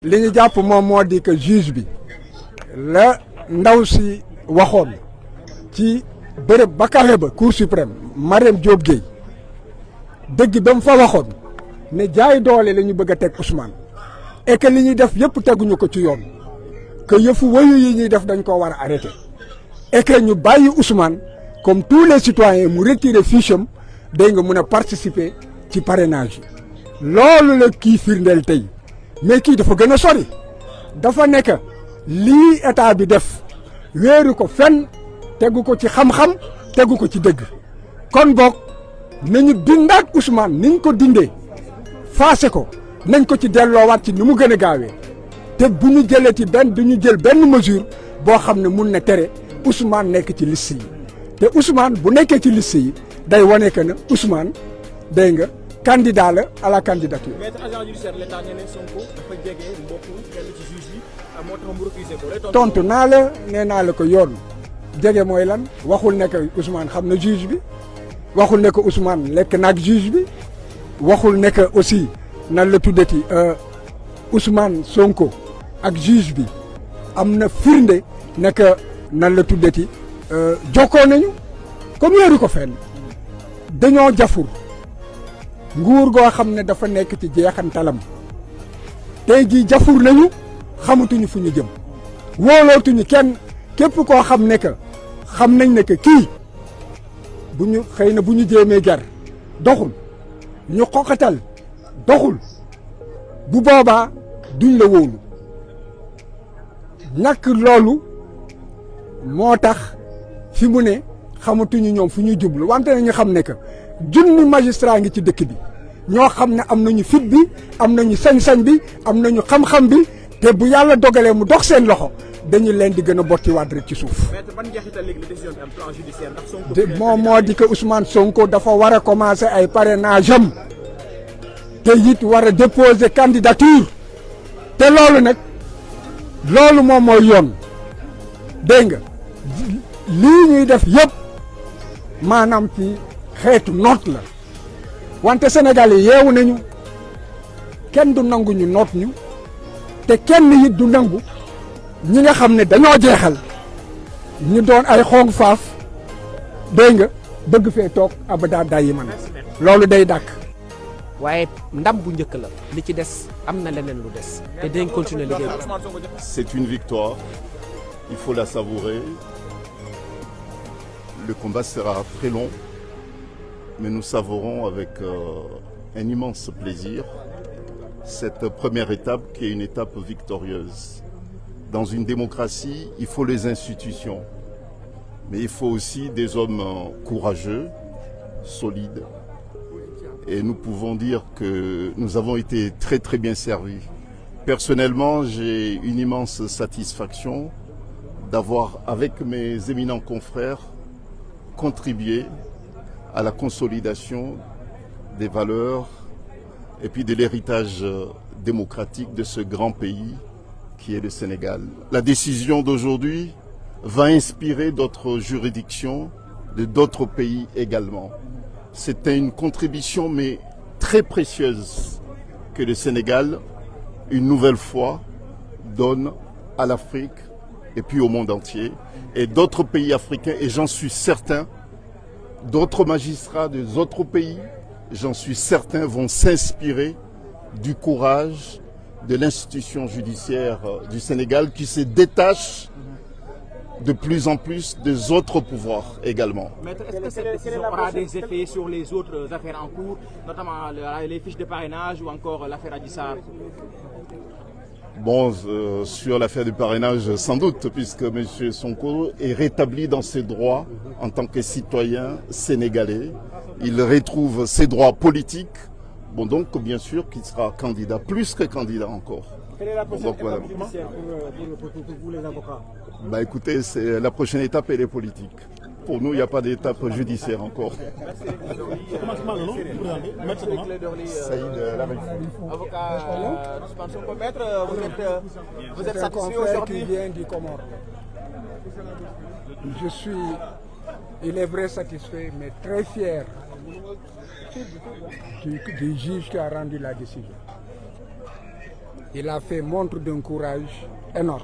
li ñu jàpp moom moo di que juge bi la ndaw si waxoon ci bërëb ba kawe ba cour suprême Mariam Diop Gueye dëgg ba mu fa waxoon ne jaay doole la ñu bëgg a teg Ousmane et que li ñuy def yëpp teguñu ko ci yoon que yëfu wayu yi ñuy def dañ ko war a arrêter et que ñu bàyyi Ousmane comme tous les citoyens mu retirer fiche am day nga mun a participer ci parrainage yi loolu la kii firndeel tey mais kii dafa gën a sori dafa nekk lii état bi def wéeru ko fenn tegu ko ci xam-xam tegu ko ci dëgg kon boog nañu dindaat Ousmane niñ ko dindee faase ko nañ ko ci delloowaat ci ni mu gën a gaawee te bu ñu jëlee ci du ñu jël benn mesure boo xam ne mun na tere Ousmane nekk ci liste yi te Ousmane bu nekkee ci liste yi day wane que ne Ousmane day nga candidat la à la candidature. maître agent judiciaire l'État nee na Sonko dafa jege mbokku kenn ci juge bi moo tax mu refusé ko. tontu naa la nee naa la ko yoon jege mooy lan waxul ne que Ousmane xam na juge bi waxul ne que Ousmane lekk naag juge bi waxul ne que aussi nan la tuddati Ousmane Sonko ak juge bi am na firnde ne que nan la tuddati jokkoo nañu comme yéeru ko fenn dañoo jafur. nguur goo xam ne dafa nekk ci jeexantalam tey jii jafur nañu xamatuñu fu ñu jëm wóolootuñu kenn képp koo xam ne que xam nañ ne que kii bu ñu xëy na bu ñu jéemee jar doxul ñu xoqatal doxul bu boobaa duñ la wóolu ñàkk loolu moo tax fi mu ne xamatuñu ñoom fu ñuy jublu wante nañu xam ne que junni magistrat ngi ci dëkk bi ñoo xam ne am nañu fit bi am nañu sañ-sañ bi am nañu xam-xam bi te bu yàlla dogalee mu dox seen loxo dañu leen di gën a bottiwaat rek ci suuf. maître ban njeexital léegi la décision bi am plan judiciaire ndax Sonko moom moo di que Ousmane Sonko dafa war a commencer ay parrainage am te it war a déposer candidature te loolu nag loolu moom mooy yoon dégg nga lii ñuy def yëpp maanaam ci xeetu noot la wante Sénégal yi yeewu nañu kenn du nangu ñu noot ñu te kenn it du nangu ñi nga xam ne dañoo jeexal ñu doon ay xong faaf dégg nga bëgg fee toog abada dayi man loolu day dàkk. waaye ndam bu njëkk la li ci des am na leneen lu des te dinañ continuer liggéey. C'est une victoire, il faut la savourer. Le combat sera très long, mais nous savourons avec un immense plaisir cette première étape qui est une étape victorieuse. Dans une démocratie, il faut les institutions, mais il faut aussi des hommes courageux, solides. Et nous pouvons dire que nous avons été très très bien servis. Personnellement, j'ai une immense satisfaction d'avoir, avec mes éminents confrères, contribué à la consolidation des valeurs et puis de l'héritage démocratique de ce grand pays qui est le Sénégal. La décision d'aujourd'hui va inspirer d'autres juridictions de d'autres pays également. C'était une contribution mais très précieuse que le Sénégal, une nouvelle fois, donne à l'Afrique et puis au monde entier. Et d'autres pays africains, et j'en suis certain, d'autres magistrats des autres pays, j'en suis certain, vont s'inspirer du courage de l'institution judiciaire du Sénégal qui se détache de plus en plus des autres pouvoirs également. Maître, est-ce que cette décision aura des effets sur les autres affaires en cours, notamment les fiches de parrainage ou encore l'affaire Adji Sarr? Bon, sur l'affaire du parrainage, sans doute, puisque M. Sonko est rétabli dans ses droits en tant que citoyen sénégalais. Il retrouve ses droits politiques. Bon, donc, bien sûr qu'il sera candidat, plus que candidat encore. Quelle est la prochaine étape voilà. judiciaire pour vous, les avocats? Bah, écoutez, la prochaine étape, elle est politique. Pour nous, il n'y a pas d'étape judiciaire encore. Saïd Avocat d'Ousmane Sonko. Maître, vous êtes satisfait aujourd'hui? Qui vient du Comore. Je suis, il est vrai, satisfait, mais très fier du juge qui a rendu la décision. il a fait montre d'un courage énorme.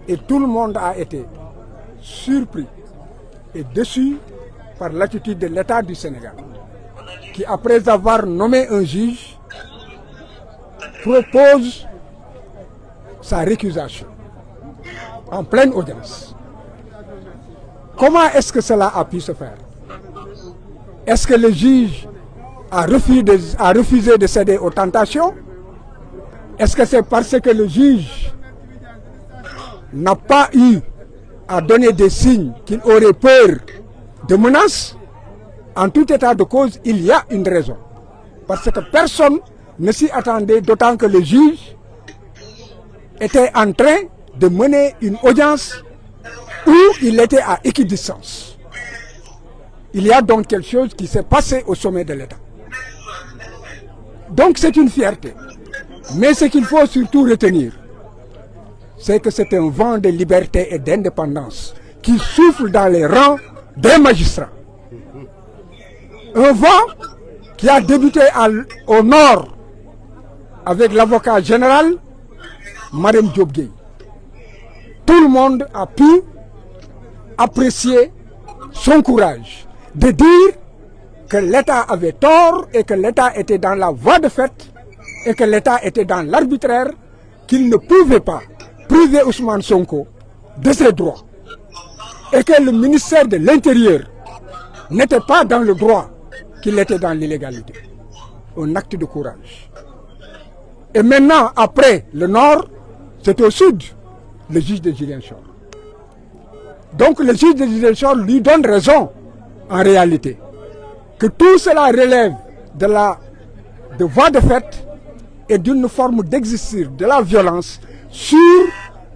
Et tout le monde a été surpris et déçu par l'attitude de l'État du Sénégal, qui, après avoir nommé un juge, propose sa récusation en pleine audience. Comment est-ce que cela a pu se faire? Est-ce que le juge a refusé de céder aux tentations? Est-ce que c'est parce que le juge n'a pas eu à donner des signes qu'il aurait peur de menaces? En tout état de cause, il y a une raison. Parce que personne ne s'y attendait, d'autant que le juge était en train de mener une audience où il était à équidistance. Il y a donc quelque chose qui s'est passé au sommet de l'État. Donc c'est une fierté. Mais ce qu'il faut surtout retenir, c'est que c'est un vent de liberté et d'indépendance qui souffle dans les rangs des magistrats. Un vent qui a débuté au nord avec l'avocat général, Marème Diop Gueye. Tout le monde a pu apprécier son courage de dire que l'État avait tort et que l'État était dans la voie de fait et que l'État était dans l'arbitraire, qu'il ne pouvait pas priver Ousmane Sonko de ses droits et que le ministère de l'Intérieur n'était pas dans le droit, qu'il était dans l'illégalité. Un acte de courage. Et maintenant, après le nord, c'est au sud, le juge de Ziguinchor. Donc le juge de Ziguinchor lui donne raison, en réalité, que tout cela relève de voie de fait et d'une forme d'exercice de la violence sur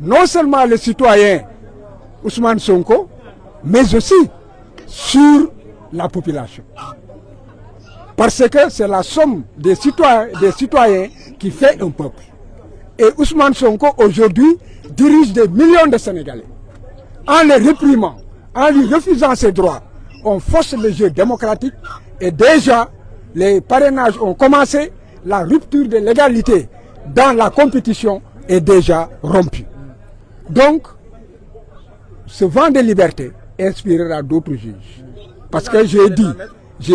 non seulement les citoyens Ousmane Sonko, mais aussi sur la population. Parce que c'est la somme des citoyens qui fait un peuple. Et Ousmane Sonko, aujourd'hui, dirige des millions de Sénégalais. En les réprimant, en lui refusant ses droits, on force le jeu démocratique et déjà, les parrainages ont commencé, la rupture de l'égalité dans la compétition est déjà rompue. Donc, ce vent de liberté inspirera d'autres juges. Parce que j'ai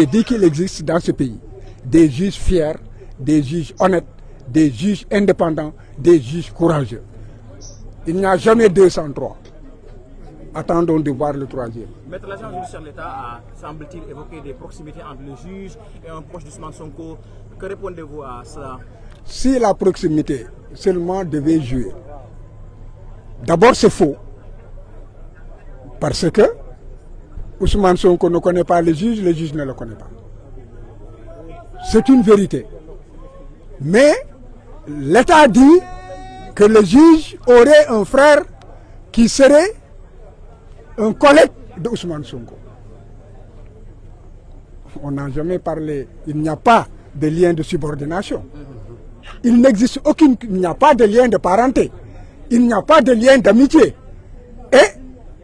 dit qu'il existe dans ce pays des juges fiers, des juges honnêtes, des juges indépendants, des juges courageux. Il n'y a jamais 203. Attendons de voir le troisième. Maître, l'agent judiciaire de l'État a, semble-t-il, évoqué des proximités entre le juge et un proche d'Ousmane Sonko. Que répondez-vous à cela? Si la proximité seulement devait jouer, d'abord c'est faux. Parce que Ousmane Sonko ne connaît pas le juge ne le connaît pas. C'est une vérité. Mais l'État dit que le juge aurait un frère qui serait un collègue de Ousmane Sonko. On n'a jamais parlé, il n'y a pas de lien de subordination. Il n'existe il n'y a pas de lien de parenté. Il n'y a pas de lien d'amitié. Et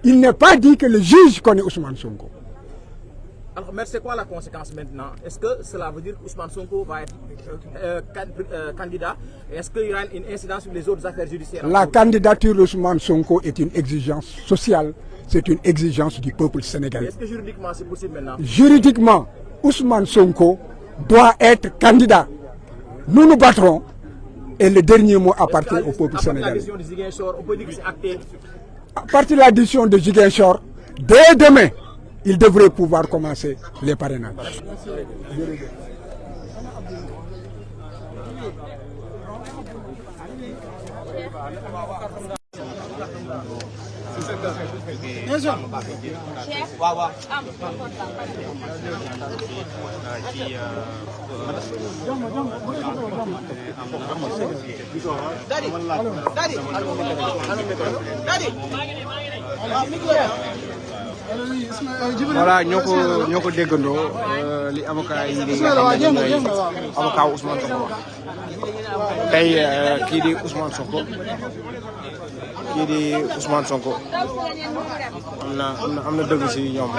il n'est pas dit que le juge connaît Ousmane Sonko. Alors, mais c'est quoi la conséquence maintenant? Est-ce que cela veut dire qu'Ousmane Sonko va être candidat? Est-ce qu'il y aura une incidence sur les autres affaires judiciaires? La candidature d'Ousmane Sonko est une exigence sociale, c'est une exigence du peuple sénégalais. Est-ce que juridiquement c'est possible maintenant? Juridiquement, Ousmane Sonko doit être candidat. Nous nous battrons et le dernier mot appartient au peuple sénégalais. On peut dire que c'est acté. À partir de la décision de Ziguinchor, dès demain, il devrait pouvoir commencer les parrainages. Voilà, ñoo ko déggandoo li avocat yi di avocat Ousmane Sonko tey kii di Ousmane Sonko am na dëgg ci ñoom.